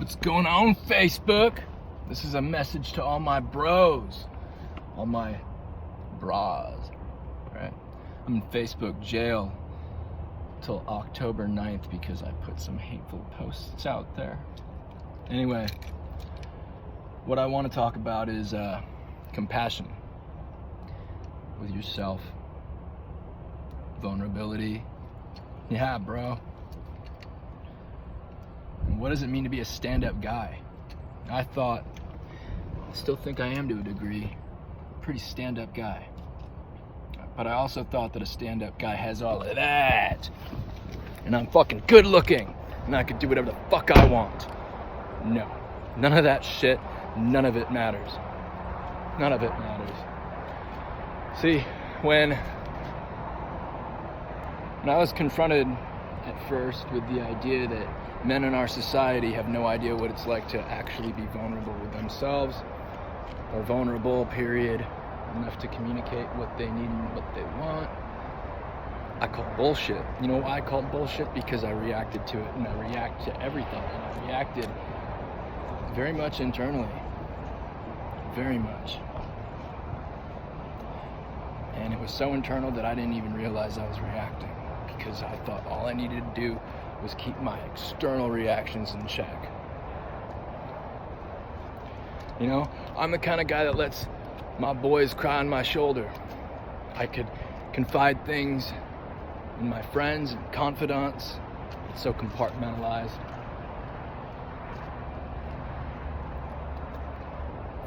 What's going on, Facebook? This is a message to all my bros, all my bras, right? I'm in Facebook jail till October 9th because I put some hateful posts out there. Anyway, what I want to talk about is compassion with yourself, vulnerability. Yeah, bro. And what does it mean to be a stand-up guy? I still think I am to a degree, pretty stand-up guy. But I also thought that a stand-up guy has all of that. And I'm fucking good looking. And I can do whatever the fuck I want. No. None of that shit. None of it matters. None of it matters. See, when I was confronted at first with the idea that men in our society have no idea what it's like to actually be vulnerable with themselves, or vulnerable, period, enough to communicate what they need and what they want, I called bullshit. You know why I called bullshit? Because I reacted to it, and I react to everything, and I reacted very much internally. Very much. And it was so internal that I didn't even realize I was reacting, because I thought all I needed to do was keep my external reactions in check. You know, I'm the kind of guy that lets my boys cry on my shoulder. I could confide things in my friends and confidants. It's so compartmentalized.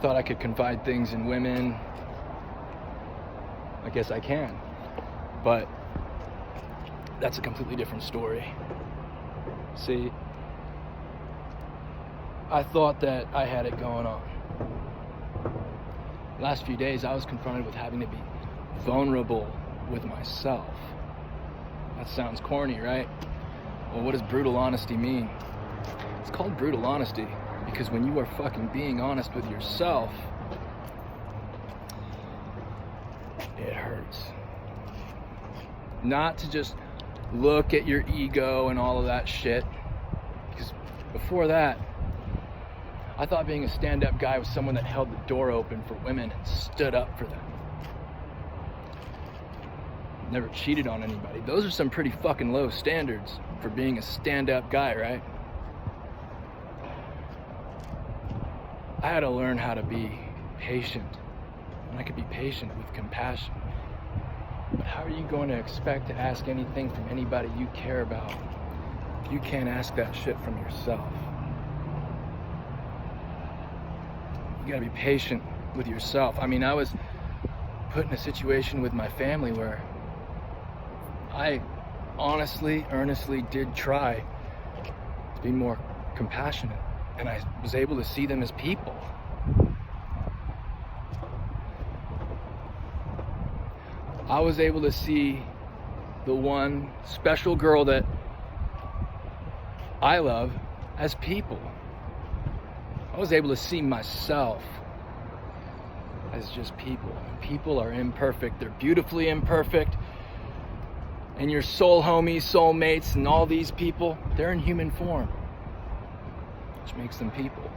Thought I could confide things in women. I guess I can. But that's a completely different story. See, I thought that I had it going on. Last few days, I was confronted with having to be vulnerable with myself. That sounds corny, right? Well, what does brutal honesty mean? It's called brutal honesty because when you are fucking being honest with yourself, it hurts. Not to just look at your ego and all of that shit. Because before that, I thought being a stand-up guy was someone that held the door open for women and stood up for them. Never cheated on anybody. Those are some pretty fucking low standards for being a stand-up guy, right? I had to learn how to be patient. And I could be patient with compassion. But how are you going to expect to ask anything from anybody you care about if you can't ask that shit from yourself? You gotta be patient with yourself. I mean, I was put in a situation with my family where I honestly, earnestly did try to be more compassionate, and I was able to see them as people. I was able to see the one special girl that I love as people. I was able to see myself as just people. People are imperfect. They're beautifully imperfect. And your soul homies, soulmates, and all these people, they're in human form, which makes them people.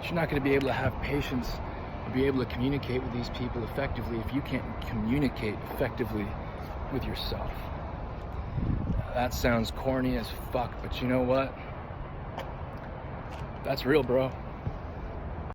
You're not going to be able to have patience and be able to communicate with these people effectively if you can't communicate effectively with yourself. That sounds corny as fuck, but you know what? That's real, bro.